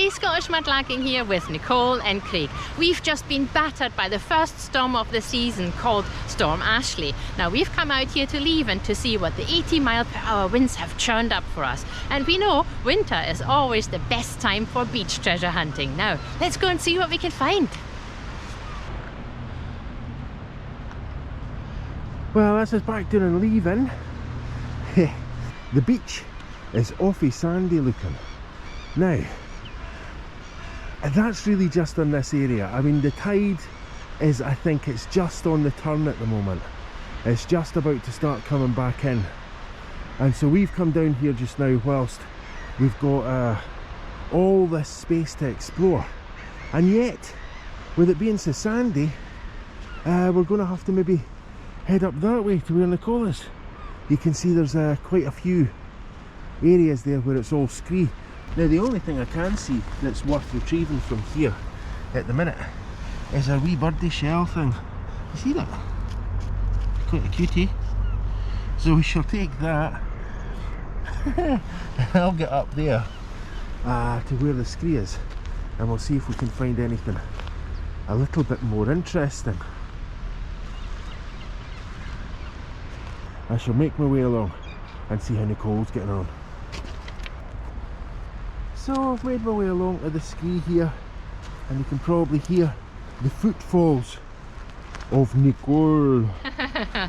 Hey, Scottish Mudlarking here with Nicole and Craig. We've just been battered by the first storm of the season called Storm Ashley. Now we've come out here to Leven to see what the 80-mile-per-hour winds have churned up for us. And we know winter is always the best time for beach treasure hunting. Now let's go and see what we can find. Well, that's us back down in Leven. The beach is awfully sandy looking. Now, that's really just in this area. I mean, the tide is, I think it's just on the turn at the moment. It's just about to start coming back in. And so we've come down here just now whilst we've got all this space to explore. And yet, with it being so sandy, we're going to have to maybe head up that way to where Nicole is. You can see there's quite a few areas there where it's all scree. Now the only thing I can see that's worth retrieving from here at the minute is a wee birdie shell thing. You see that? Quite a cutie. So we shall take that. I'll get up there to where the scree is, and we'll see if we can find anything a little bit more interesting. I shall make my way along and see how Nicole's getting on. So I've made my way along to the scree here, and you can probably hear the footfalls of Nicole.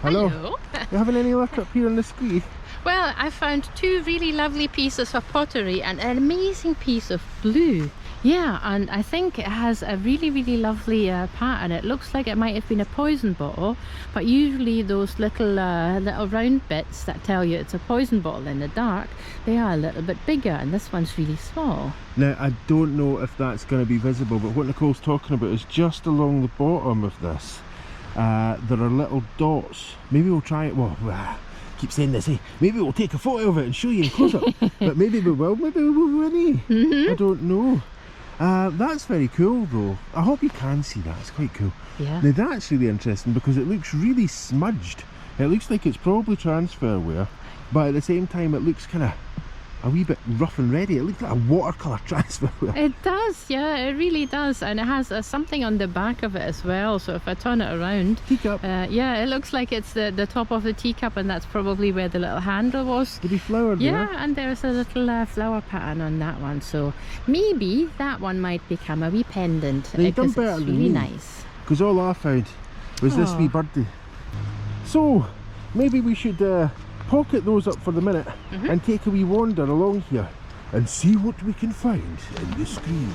Hello. Hello. You having any luck up here on the scree? Well, I found two really lovely pieces of pottery and an amazing piece of blue. Yeah, and I think it has a really lovely pattern. It looks like it might have been a poison bottle, but usually those little round bits that tell you it's a poison bottle in the dark, they are a little bit bigger, and this one's really small. Now, I don't know if that's going to be visible, but what Nicole's talking about is just along the bottom of this. There are little dots. Maybe we'll try it. Well, keep saying this, eh? Maybe we'll take a photo of it and show you in close-up. But maybe we will, maybe we won't, eh? I don't know. That's very cool though. I hope you can see that, it's quite cool. Yeah. Now that's really interesting because it looks really smudged. It looks like it's probably transfer wear, but at the same time it looks kind of a wee bit rough and ready. It looks like a watercolour transfer wear. It does, yeah, it really does. And it has something on the back of it as well, so if I turn it around, Teacup. yeah, it looks like it's the top of the teacup, and that's probably where the little handle was. Did he flowered Yeah, there? and there's a little flower pattern on that one, so maybe that one might become a wee pendant. Now, you've done because better it's than really me, nice. because all I found was this wee birdie. So maybe we should pocket those up for the minute and take a wee wander along here and see what we can find in the screen.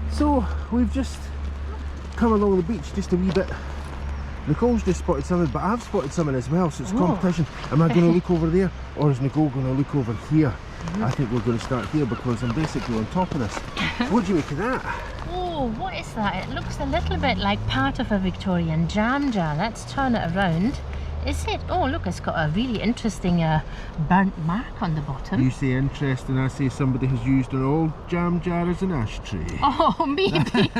So we've just come along the beach just a wee bit. Nicole's just spotted something, but I've spotted something as well, so it's competition. Am I going to look over there, or is Nicole going to look over here? I think we're going to start here because I'm basically on top of this. What do you make of that? Oh, what is that? It looks a little bit like part of a Victorian jam jar. Let's turn it around. Is it? Oh, look, it's got a really interesting burnt mark on the bottom. You say interesting, I say somebody has used an old jam jar as an ashtray. Oh, maybe.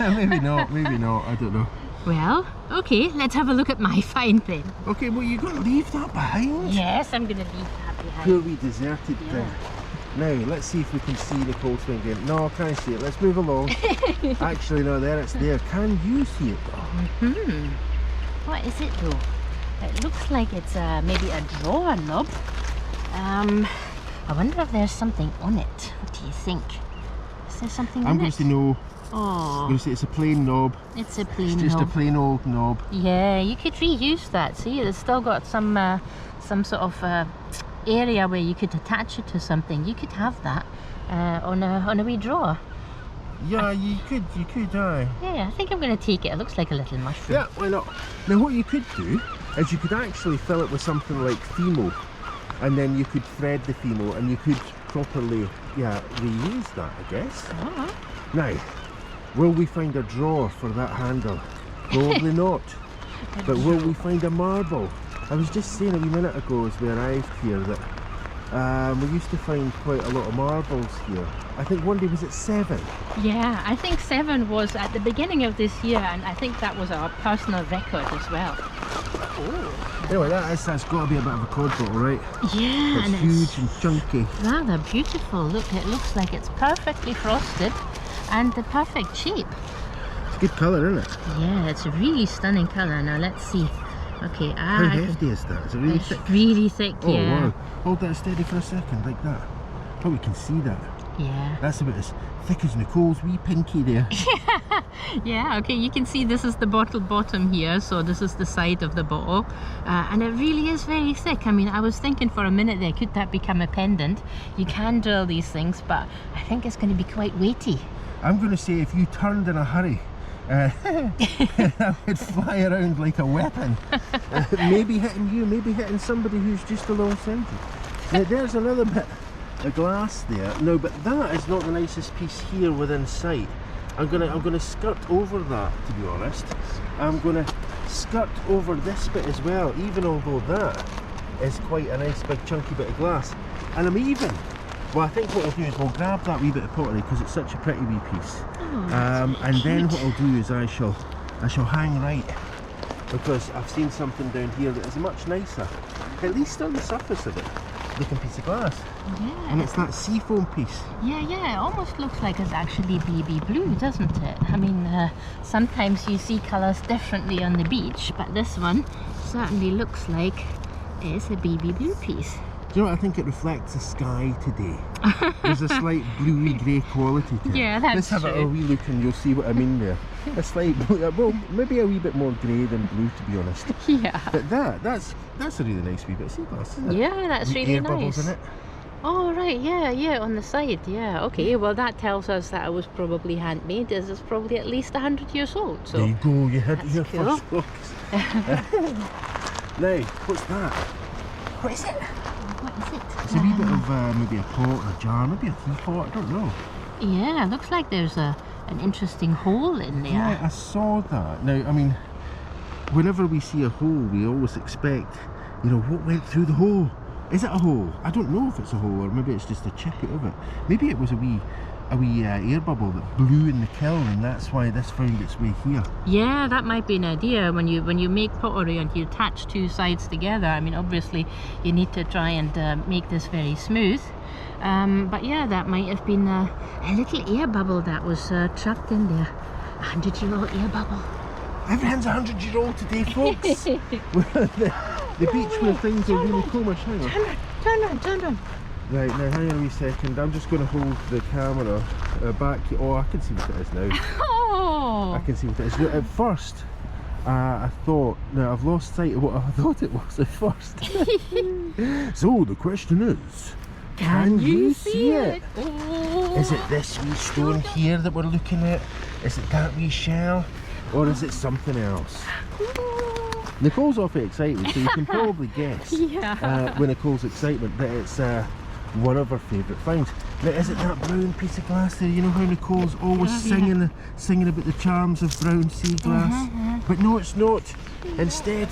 Maybe not, I don't know. Well, okay, let's have a look at my find then. Okay, well, you're going to leave that behind? Yes, I'm going to leave that behind. Poor wee deserted thing. Now, let's see if we can see Nicole's thing again. No, I can't see it. Let's move along. Actually, no, there it's there. Can you see it though? What is it though? It looks like it's maybe a drawer knob. I wonder if there's something on it. What do you think? Is there something I'm on going it? to say no. Oh. I'm going to say it's a plain knob. It's a plain It's just knob. a plain old knob. Yeah, you could reuse that. See, it's still got some sort of area where you could attach it to something. You could have that on a wee drawer. Yeah, you could, aye. Yeah, I think I'm going to take it. It looks like a little mushroom. Yeah, why not? Now what you could do is you could actually fill it with something like Themo, and then you could thread the Themo and you could properly, reuse that, I guess. Oh. Now, will we find a drawer for that handle? Probably not. But will we find a marble? I was just saying a wee minute ago as we arrived here that we used to find quite a lot of marbles here. I think one day, was it 7? Yeah, I think 7 was at the beginning of this year, and I think that was our personal record as well. Oh. Anyway, that's got to be a bit of a cod bottle, right? Yeah, it's huge and chunky. Rather beautiful. Look, it looks like it's perfectly frosted and the perfect shape. It's good colour, isn't it? Yeah, it's a really stunning colour. Now let's see. Okay, how hefty is that? Is it really thick? Really thick, oh, yeah. Wow. Hold that steady for a second, like that. Oh, we can see that. Yeah. That's about as thick as Nicole's wee pinky there. Yeah, okay, you can see this is the bottle bottom here, so this is the side of the bottle. And it really is very thick. I mean, I was thinking for a minute there, could that become a pendant? You can drill these things, but I think it's going to be quite weighty. I'm going to say if you turned in a hurry, that would fly around like a weapon. Maybe hitting you, maybe hitting somebody who's just alongside you. Now, there's another bit of glass there. No, but that is not the nicest piece here within sight. I'm gonna skirt over that, to be honest. I'm gonna skirt over this bit as well, even although that is quite a nice big chunky bit of glass. And I'm even, well, I think what I'll do is we'll grab that wee bit of pottery because it's such a pretty wee piece. Oh, and then what I'll do is I shall hang right, because I've seen something down here that is much nicer, at least on the surface of it, looking piece of glass. Yeah. And it's that seafoam piece. Yeah, it almost looks like it's actually baby blue, doesn't it? I mean, sometimes you see colours differently on the beach, but this one certainly looks like it's a baby blue piece. Do you know what? I think it reflects the sky today. There's a slight bluey grey quality to it. Yeah, that's Let's have true. a wee look and you'll see what I mean there. A slight, well, maybe a wee bit more grey than blue, to be honest. Yeah. But that's a really nice wee bit of sea glass, isn't it? Yeah, that's Wee really air nice. bubbles in it. Oh, right, yeah, on the side, yeah. Okay, well that tells us that it was probably handmade. This is probably at least 100 years old. So there you go, you had your cool. first looks. Now, what's that? What is it? What is it? It's a wee bit of maybe a pot or a jar, maybe a teapot, I don't know. Yeah, looks like there's an interesting hole in there. Yeah, I saw that. Now, I mean, whenever we see a hole, we always expect, you know, what went through the hole? Is it a hole? I don't know if it's a hole, or maybe it's just a chip out of it. Maybe it was a wee air bubble that blew in the kiln, and that's why this found its way here. Yeah, that might be an idea. When you make pottery and you attach two sides together, I mean, obviously you need to try and make this very smooth. But yeah, that might have been a little air bubble that was trapped in there. 100-year-old air bubble. Everything's 100-year-old today, folks. the beach where things are really cool. Turn on. Right, now hang on a wee second. I'm just going to hold the camera back. Oh, I can see what it is now. Oh! I can see what it is. Now, at first, I thought, now I've lost sight of what I thought it was at first. So the question is, can you see it? Oh. Is it this wee stone here that we're looking at? Is it that wee shell? Or is it something else? Nicole's awfully excited, so you can probably guess with Nicole's excitement that it's one of her favourite finds. Now, is it that brown piece of glass there? You know how Nicole's always singing about the charms of brown sea glass? But no, it's not. Instead,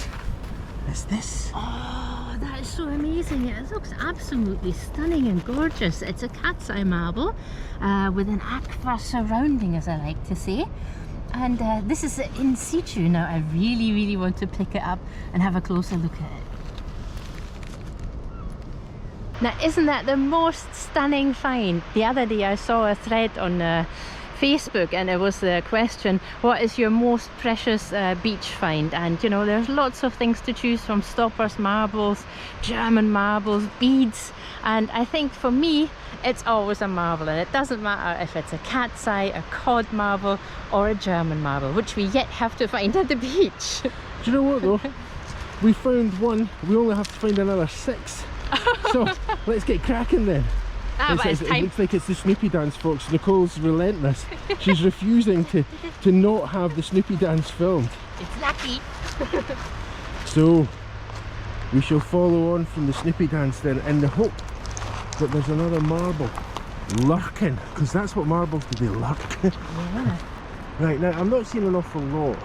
it's this. Oh, that is so amazing. It looks absolutely stunning and gorgeous. It's a cat's eye marble with an aqua surrounding, as I like to say. And this is in situ. Now I really want to pick it up and have a closer look at it. Now isn't that the most stunning find? The other day I saw a thread on Facebook, and it was the question, what is your most precious beach find? And you know, there's lots of things to choose from: stoppers, marbles, German marbles, beads. And I think for me it's always a marble, and it doesn't matter if it's a cat's eye, a cod marble or a German marble, which we yet have to find at the beach. Do you know what though? We found one, we only have to find another 6 So let's get cracking then. But it's It time. looks like it's the Snoopy dance, folks. Nicole's relentless. She's refusing to not have the Snoopy dance filmed. It's lucky. So we shall follow on from the Snoopy dance then, in the hope that there's another marble lurking, because that's what marbles do, they lurk. Yeah. Right, now I'm not seeing an awful lot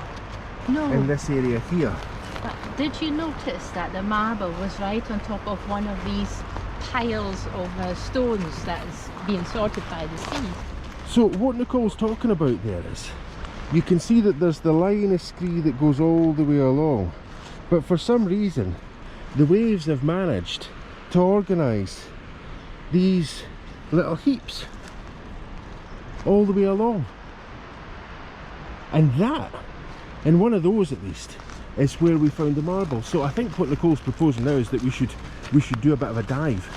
No. in this area here. But did you notice that the marble was right on top of one of these piles of stones that is being sorted by the sea? So what Nicole's talking about there is, you can see that there's the line of scree that goes all the way along, but for some reason the waves have managed to organise these little heaps all the way along, and that, in one of those at least, is where we found the marble. So I think what Nicole's proposing now is that we should do a bit of a dive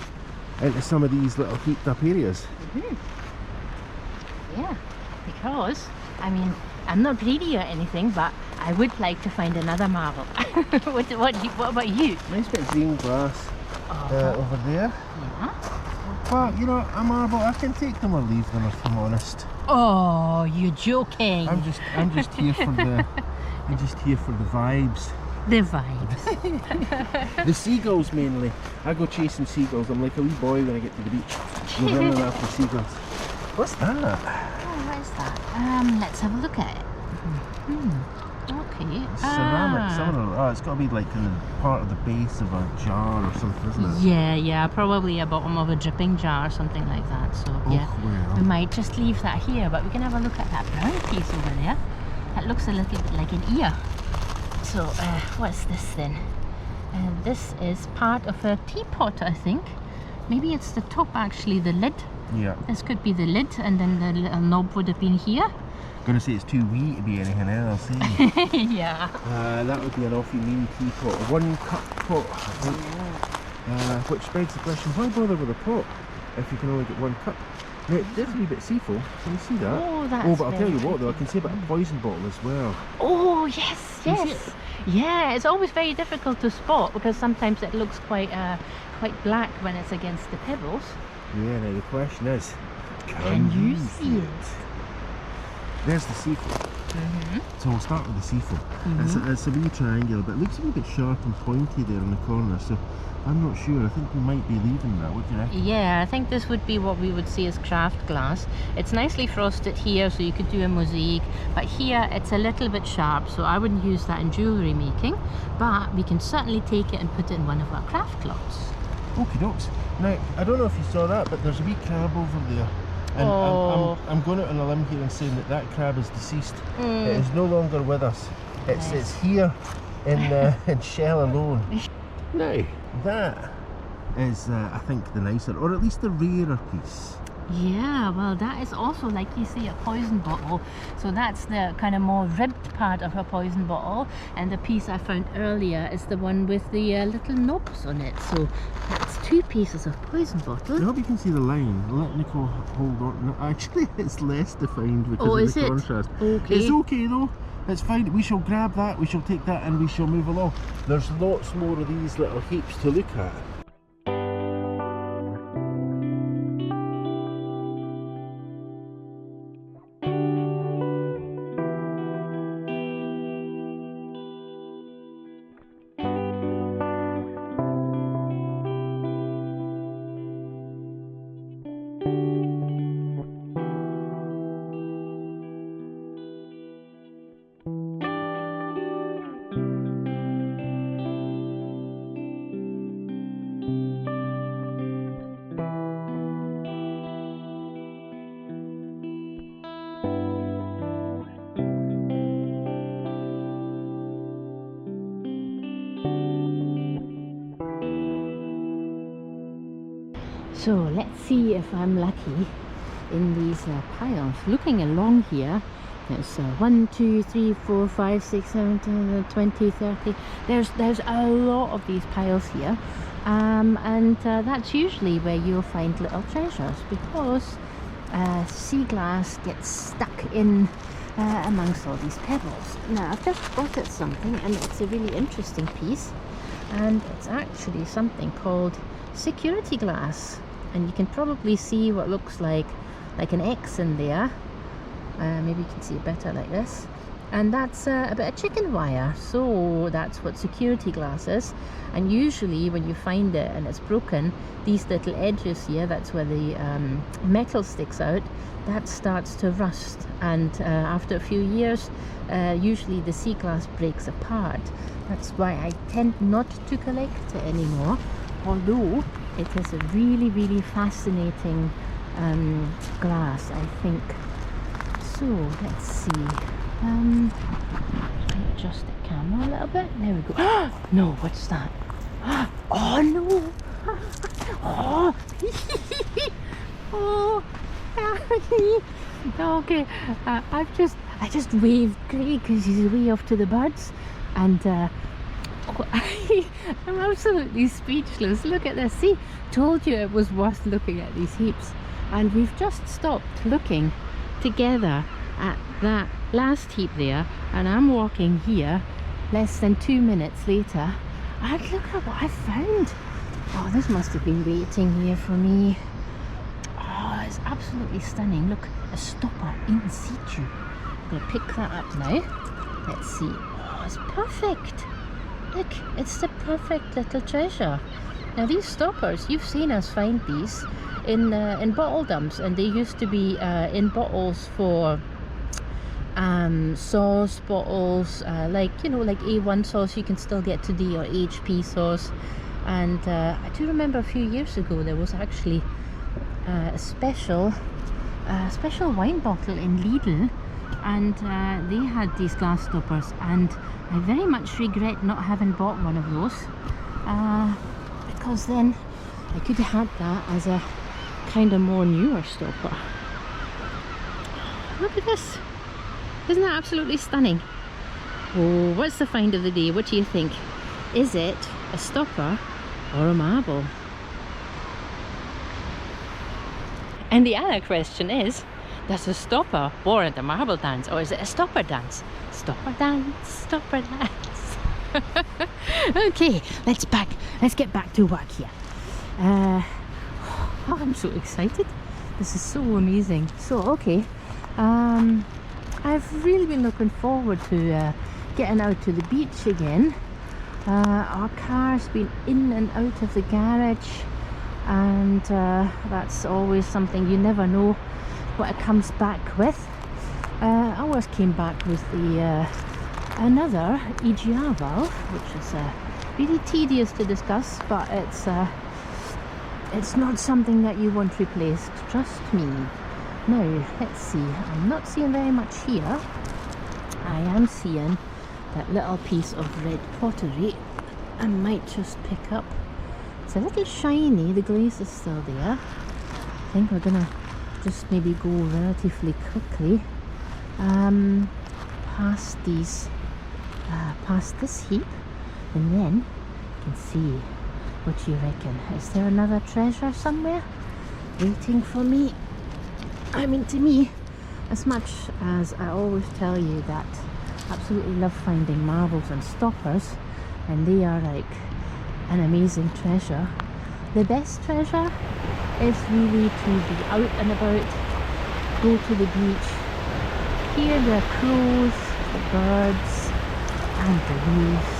into some of these little heaped up areas. Yeah, because I mean, I'm not greedy or anything, but I would like to find another marble. what about you? Nice bit of green grass over there. Yeah. But you know, a marble, I can take them or leave them if I'm honest. Oh, you're joking. I'm just here for the vibes. The vibes. The seagulls mainly. I go chasing seagulls. I'm like a wee boy when I get to the beach. I'm running after seagulls. What's that? Oh, what is that? Let's have a look at it. Okay. Ceramic. Oh, it's got to be like in the part of the base of a jar or something, isn't it? Yeah, probably a bottom of a dripping jar or something like that. So yeah, well. we might just leave that here, but we can have a look at that brown piece over there. That looks a little bit like an ear. So what's this then? This is part of a teapot, I think. Maybe it's the top actually, the lid. Yeah. This could be the lid, and then the little knob would have been here. Gonna say it's too wee to be anything else, eh? Yeah. That would be an awfully mean teapot. A 1 cup pot, I think. Which begs the question, why bother with a pot if you can only get 1 cup? Now, there's a wee bit of sea foam. Can you see that? Oh, that's but I'll tell you what though, I very can see a bit of poison bottle as well. Oh, yes, Can you see yes. Yeah, it's always very difficult to spot because sometimes it looks quite black when it's against the pebbles. Yeah, now the question is, Can you see it? There's the sea foam. So we'll start with the sea foam. It's a wee triangular, but it looks a wee bit sharp and pointy there in the corner, so I'm not sure. I think we might be leaving that. What do you reckon? Yeah, I think this would be what we would see as craft glass. It's nicely frosted here, so you could do a mosaic, but here it's a little bit sharp, so I wouldn't use that in jewellery making, but we can certainly take it and put it in one of our craft cloths. Okie dokes. Now, I don't know if you saw that, but there's a wee crab over there. And I'm going out on a limb here and saying that crab is deceased. It is no longer with us. It's here in shell alone. Now, that is, I think, the nicer, or at least the rarer piece. Yeah, well, that is also, like you see, a poison bottle. So that's the kind of more ribbed part of a poison bottle, and the piece I found earlier is the one with the little knobs on it. So that's 2 pieces of poison bottle. I hope you can see the line. I'll let Nicole hold on. No, actually, it's less defined because of the contrast. Okay. It's okay though. It's fine. We shall grab that, we shall take that, and we shall move along. There's lots more of these little heaps to look at. So let's see if I'm lucky in these piles. Looking along here, there's 1, 2, 3, 4, 5, 6, 7, 10, 20, 30. There's a lot of these piles here, and that's usually where you'll find little treasures, because sea glass gets stuck in amongst all these pebbles. Now I've just spotted something, and it's a really interesting piece, and it's actually something called security glass, and you can probably see what looks like an X in there. Maybe you can see it better like this, and that's a bit of chicken wire, so that's what security glass is. And usually when you find it and it's broken, these little edges here, that's where the metal sticks out, that starts to rust, and after a few years usually the sea glass breaks apart. That's why I tend not to collect it anymore, although it is a really, really fascinating glass, I think. So let's see, adjust the camera a little bit. There we go. No, what's that? Oh no! Oh, oh. Okay, I just waved Craig because he's way off to the birds, and I'm absolutely speechless. Look at this. See, told you it was worth looking at these heaps, and we've just stopped looking together at that last heap there, and I'm walking here less than 2 minutes later, and look at what I found. Oh, this must have been waiting here for me. Oh, it's absolutely stunning. Look, a stopper in situ. I'm going to pick that up now. Let's see. Oh, it's perfect. Look, it's the perfect little treasure. Now these stoppers, you've seen us find these in bottle dumps, and they used to be in bottles for sauce bottles, like, you know, like A1 sauce you can still get today, or HP sauce. And I do remember a few years ago there was actually a special wine bottle in Lidl, and they had these glass stoppers, and I very much regret not having bought one of those, because then I could have had that as a kind of more newer stopper. Look at this. Isn't that absolutely stunning? Oh, what's the find of the day? What do you think? Is it a stopper or a marble? And the other question is, does a stopper warrant a marble dance, or is it a stopper dance? Stopper dance, stopper dance. Okay, let's get back to work here. Oh, I'm so excited. This is so amazing. So, okay, I've really been looking forward to getting out to the beach again. Our car's been in and out of the garage, and that's always something. You never know what it comes back with. I always came back with the another EGR valve, which is really tedious to discuss, but it's not something that you want replaced, trust me. Now, let's see, I'm not seeing very much here. I am seeing that little piece of red pottery I might just pick up. It's a little shiny, the glaze is still there. I think we're gonna just maybe go relatively quickly past these, past this heap, and then you can see. What do you reckon? Is there another treasure somewhere waiting for me? I mean, to me, as much as I always tell you that I absolutely love finding marbles and stoppers, and they are like an amazing treasure, the best treasure is really to be out and about, go to the beach, hear the crows, the birds, and the waves.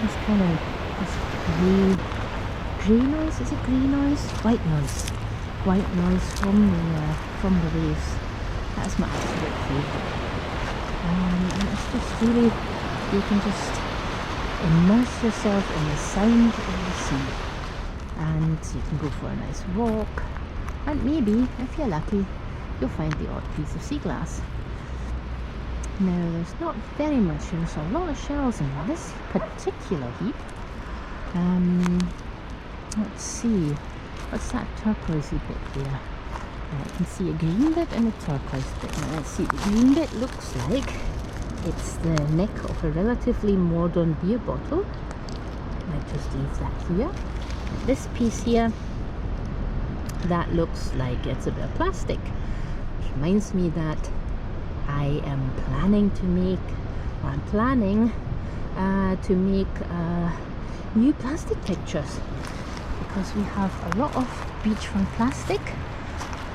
It's kind of this grey noise, is it grey noise? White noise from the waves. That's my absolute favourite. And it's just really, you can just immerse yourself in the sound of the sea, and you can go for a nice walk, and maybe, if you're lucky, you'll find the odd piece of sea glass. Now, there's not very much, there's a lot of shells in this particular heap. Let's see, what's that turquoisey bit there? I can see a green bit and a turquoise bit. Now let's see, the green bit looks like it's the neck of a relatively modern beer bottle. Might just leave that here. This piece here, that looks like it's a bit of plastic, which reminds me that I am planning to make, new plastic pictures, because we have a lot of beachfront plastic,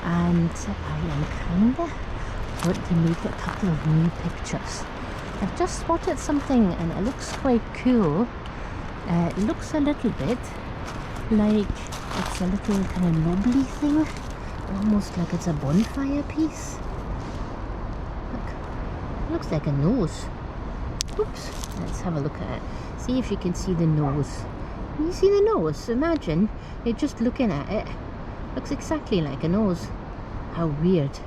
and I am kinda want to make a couple of new pictures. I've just spotted something and it looks quite cool. It looks a little bit like it's a little kind of knobbly thing, almost like it's a bonfire piece. Look, it looks like a nose. Oops, let's have a look at it. See if you can see the nose. Can you see the nose? Imagine you're just looking at it. Looks exactly like a nose. How weird.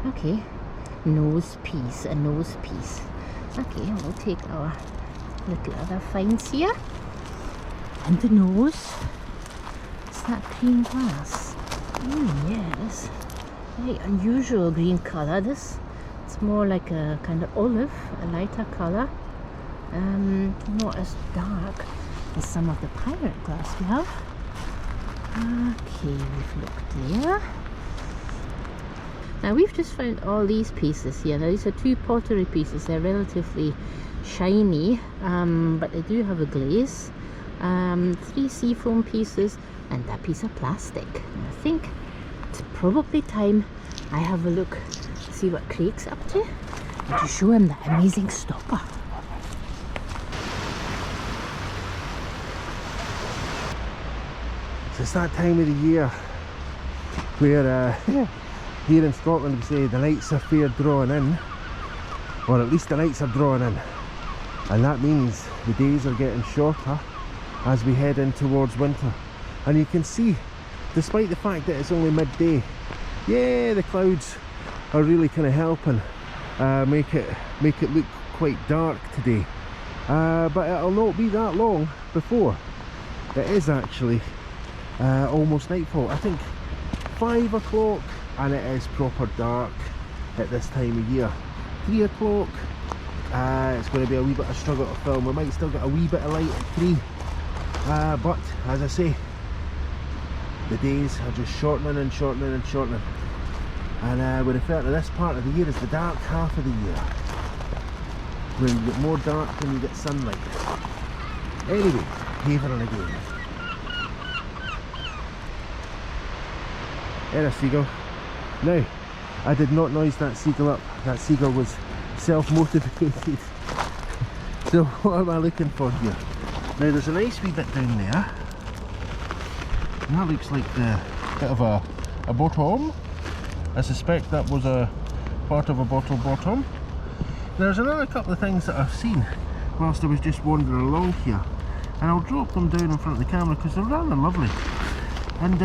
Okay, nose piece, a nose piece. Okay, we'll take our little other finds here. And the nose. Is that green glass? Yeah, it is. Very unusual green colour. This, it's more like a kind of olive, a lighter colour. Not as dark as some of the pirate glass we have. Okay, we've looked there. Now we've just found all these pieces here. Now these are 2 pottery pieces. They're relatively shiny, but they do have a glaze. 3 seafoam pieces and that piece of plastic. And I think it's probably time I have a look to see what Craig's up to and to show him that amazing stopper. So it's that time of the year where here in Scotland we say the nights are fair drawing in, or at least the nights are drawing in, and that means the days are getting shorter as we head in towards winter. And you can see, despite the fact that it's only midday, yeah, the clouds are really kind of helping make it look quite dark today, but it'll not be that long before it is actually almost nightfall. I think 5 o'clock and it is proper dark at this time of year. 3 o'clock, it's going to be a wee bit of struggle to film. We might still get a wee bit of light at 3, but as I say, the days are just shortening and shortening and shortening, and we refer to this part of the year as the dark half of the year, where you get more dark than you get sunlight. Anyway, Leven again. There a seagull. Now, I did not noise that seagull up. That seagull was self-motivated. So what am I looking for here? Now there's a nice wee bit down there. And that looks like the bit of a bottom. I suspect that was a part of a bottle bottom. There's another couple of things that I've seen whilst I was just wandering along here. And I'll drop them down in front of the camera because they're rather lovely. And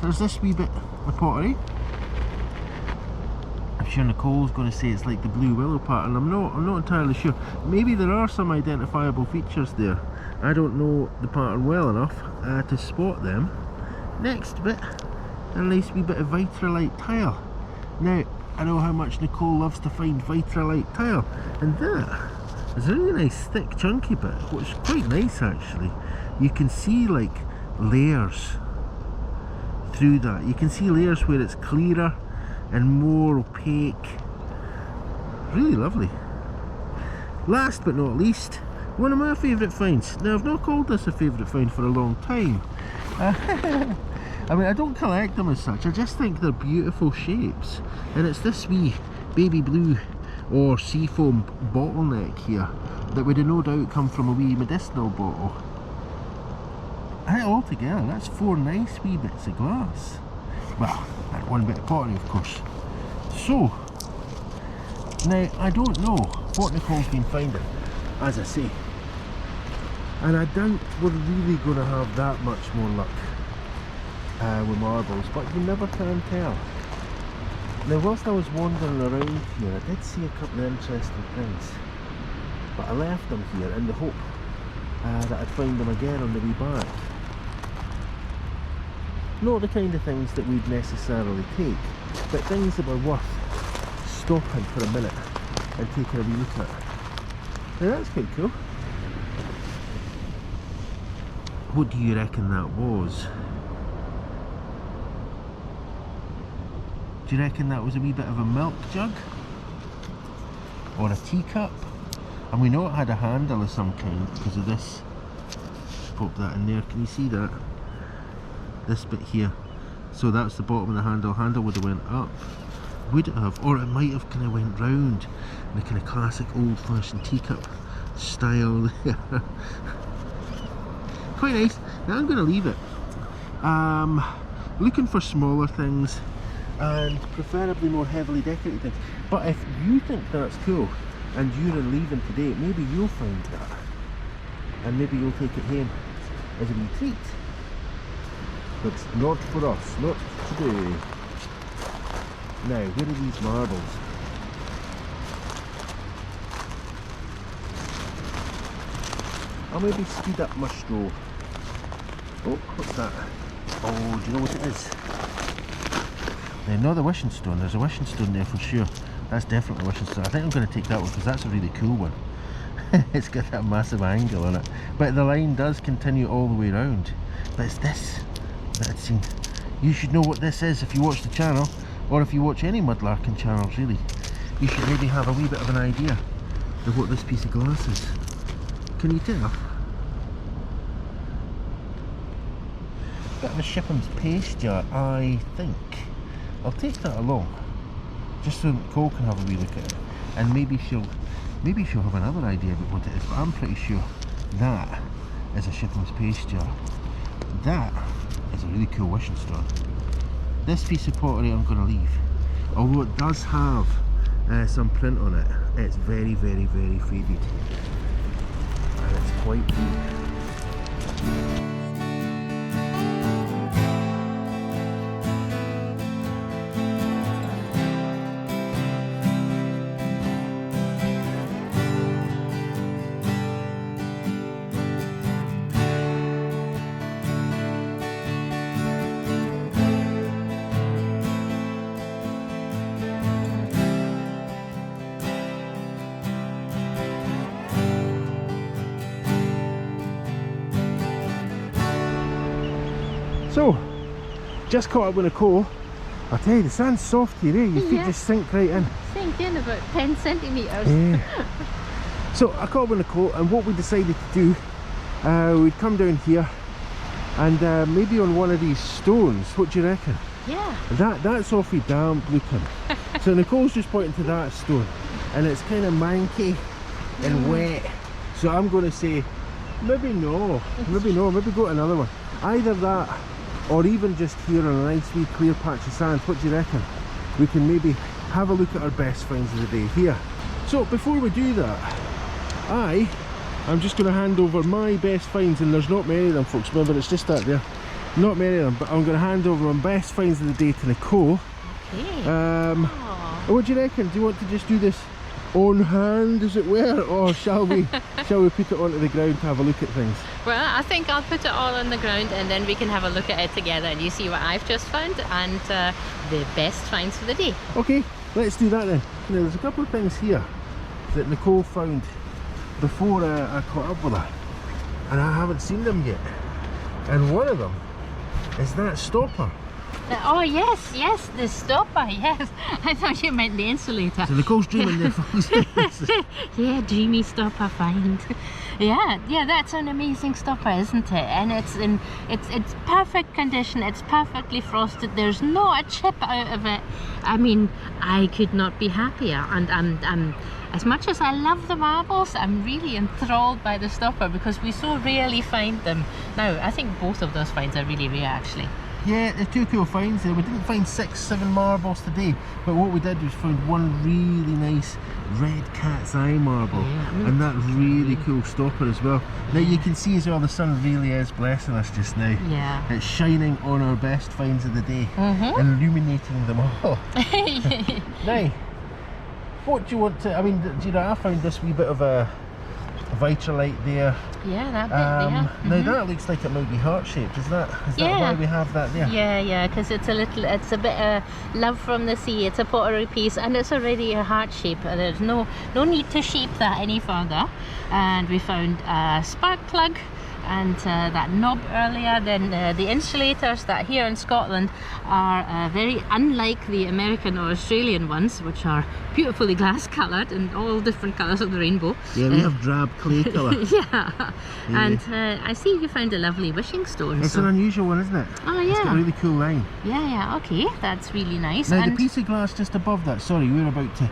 there's this wee bit of pottery. I'm sure Nicole's going to say it's like the blue willow pattern. I'm not entirely sure. Maybe there are some identifiable features there. I don't know the pattern well enough to spot them. Next bit, a nice wee bit of vitrolite tile. Now, I know how much Nicole loves to find vitrolite tile, and that is a really nice thick chunky bit, which is quite nice actually. You can see like layers through that. You can see layers where it's clearer and more opaque. Really lovely. Last but not least, one of my favourite finds. Now I've not called this a favourite find for a long time. I mean, I don't collect them as such, I just think they're beautiful shapes. And it's this wee baby blue or seafoam bottleneck here that would have no doubt come from a wee medicinal bottle. And altogether, that's 4 nice wee bits of glass. Well, and 1 bit of pottery, of course. So, now I don't know what Nicole's been finding, as I say. And I doubt we're really going to have that much more luck with marbles, but you never can tell. Now, whilst I was wandering around here, I did see a couple of interesting things, but I left them here in the hope that I'd find them again on the way back. Not the kind of things that we'd necessarily take, but things that were worth stopping for a minute and taking a wee look at. Now that's quite cool. What do you reckon that was? Do you reckon that was a wee bit of a milk jug? Or a teacup? And we know it had a handle of some kind because of this. Pop that in there, can you see that? this bit here. So that's the bottom of the handle. Handle would have went up, would it have, or it might have kind of went round in the kind of classic old-fashioned teacup style there. Quite nice. Now I'm going to leave it. Looking for smaller things and preferably more heavily decorated things. But if you think that's cool and you're in Leven today, maybe you'll find that and maybe you'll take it home as a wee treat. But not for us, not today. Now, where are these marbles? I'll maybe speed up my stroll. Oh, what's that? Oh, do you know what it is? Not the wishing stone. There's a wishing stone there for sure. That's definitely a wishing stone. I think I'm going to take that one because that's a really cool one. It's got that massive angle on it. But the line does continue all the way around. But it's this that I'd seen. You should know what this is if you watch the channel, or if you watch any mudlarking channels really. You should maybe have a wee bit of an idea of what this piece of glass is. Can you tell? Bit of a Shipham's paste jar, I think. I'll take that along, just so Nicole can have a wee look at it, and maybe she'll have another idea about what it is. But I'm pretty sure that is a Shipham's paste jar. That is a really cool wishing stone. This piece of pottery I'm going to leave, although it does have some print on it. It's very, very, very faded, and it's quite deep. So, just caught up with Nicole. I'll tell you, the sand's soft here, eh? Your feet just sink right in. Sink in about 10 centimetres. Yeah. So, I caught up with Nicole, and what we decided to do, we'd come down here and maybe on one of these stones. What do you reckon? Yeah. That's awfully damp looking. So Nicole's just pointing to that stone, and it's kind of manky and wet. So I'm going to say, maybe no, maybe go to another one. Either that, or even just here on a nice wee clear patch of sand. What do you reckon? We can maybe have a look at our best finds of the day here. So before we do that, I'm just going to hand over my best finds, and there's not many of them, folks. Remember, it's just that there. Not many of them, but I'm going to hand over my best finds of the day to Nicole. Okay. What do you reckon? Do you want to just do this on hand, as it were, or shall we put it onto the ground to have a look at things? Well, I think I'll put it all on the ground, and then we can have a look at it together, and you see what I've just found and the best finds for the day. Okay, let's do that then. Now, there's a couple of things here that Nicole found before I caught up with her, and I haven't seen them yet. And one of them is that stopper. Oh yes, the stopper, yes. I thought you meant the insulator. So Nicole's dreaming there, folks. Yeah, dreamy stopper find. Yeah, that's an amazing stopper, isn't it? And it's perfect condition. It's perfectly frosted. There's not a chip out of it. I mean, I could not be happier. And as much as I love the marbles, I'm really enthralled by the stopper because we so rarely find them. Now, I think both of those finds are really rare, actually. Yeah, they're two cool finds there. We didn't find 6-7 marbles today, but what we did was found one really nice red cat's eye marble, and that really cool stopper as well. Now you can see as well, the sun really is blessing us just now. Yeah. It's shining on our best finds of the day, illuminating them all. Now, what do you want to, I mean, do you know, I found this wee bit of a vitrolite there. Yeah, that bit there. Now that looks like it might be heart-shaped. Is that why we have that there? Yeah, because it's a bit of love from the sea. It's a pottery piece, and it's already a heart shape. There's no need to shape that any further. And we found a spark plug and that knob earlier. Then the insulators that here in Scotland are very unlike the American or Australian ones, which are beautifully glass coloured and all different colours of the rainbow. Yeah, we have drab clay colour. Yeah. And I see you found a lovely wishing stone. It's an unusual one, isn't it? Oh It's got a yeah. really cool line. Yeah, okay, that's really nice. Now And the piece of glass just above that, sorry, we're about to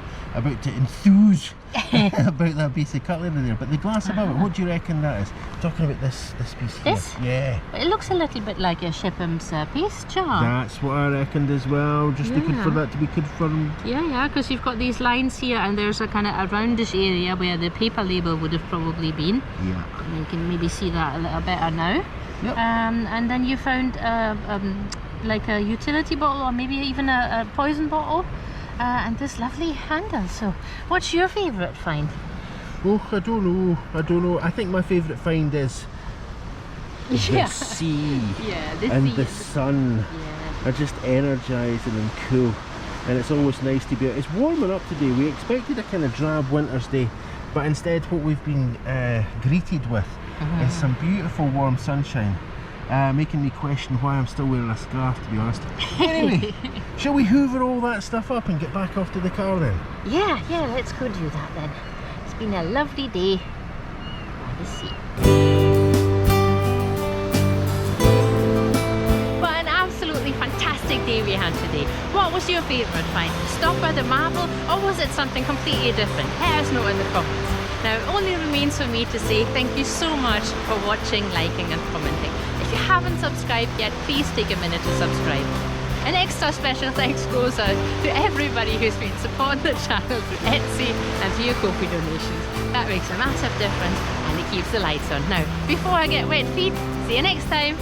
enthuse about that piece of cutlery there, but the glass above it, what do you reckon that is? Talking about this piece here. This? Yeah. it looks a little bit like a Shipham's paste jar. That's what I reckoned as well, just looking for Yeah. that to be confirmed. Yeah, because you've got these lines here and there's a kind of a roundish area where the paper label would have probably been. Yeah. And you can maybe see that a little better now. Yep. And then you found like a utility bottle or maybe even a poison bottle. And this lovely handle. So what's your favourite find? Oh, I don't know. I think my favourite find is the sea Yeah, the and sea the sun. Yeah. Are just energising and cool, and it's always nice to be out. It's warming up today. We expected a kind of drab winter's day, but instead what we've been greeted with is some beautiful warm sunshine, making me question why I'm still wearing a scarf, to be honest. Anyway, shall we hoover all that stuff up and get back off to the car then? Yeah, let's go do that then. It's been a lovely day by the sea. What an absolutely fantastic day we had today. What was your favourite find? Stop by the marble, or was it something completely different? Let us know in the comments. Now it only remains for me to say thank you so much for watching, liking and commenting. If you haven't subscribed yet, please take a minute to subscribe. An extra special thanks goes out to everybody who's been supporting the channel through Etsy and through your KoFi donations. That makes a massive difference and it keeps the lights on. Now, before I get wet feet, see you next time.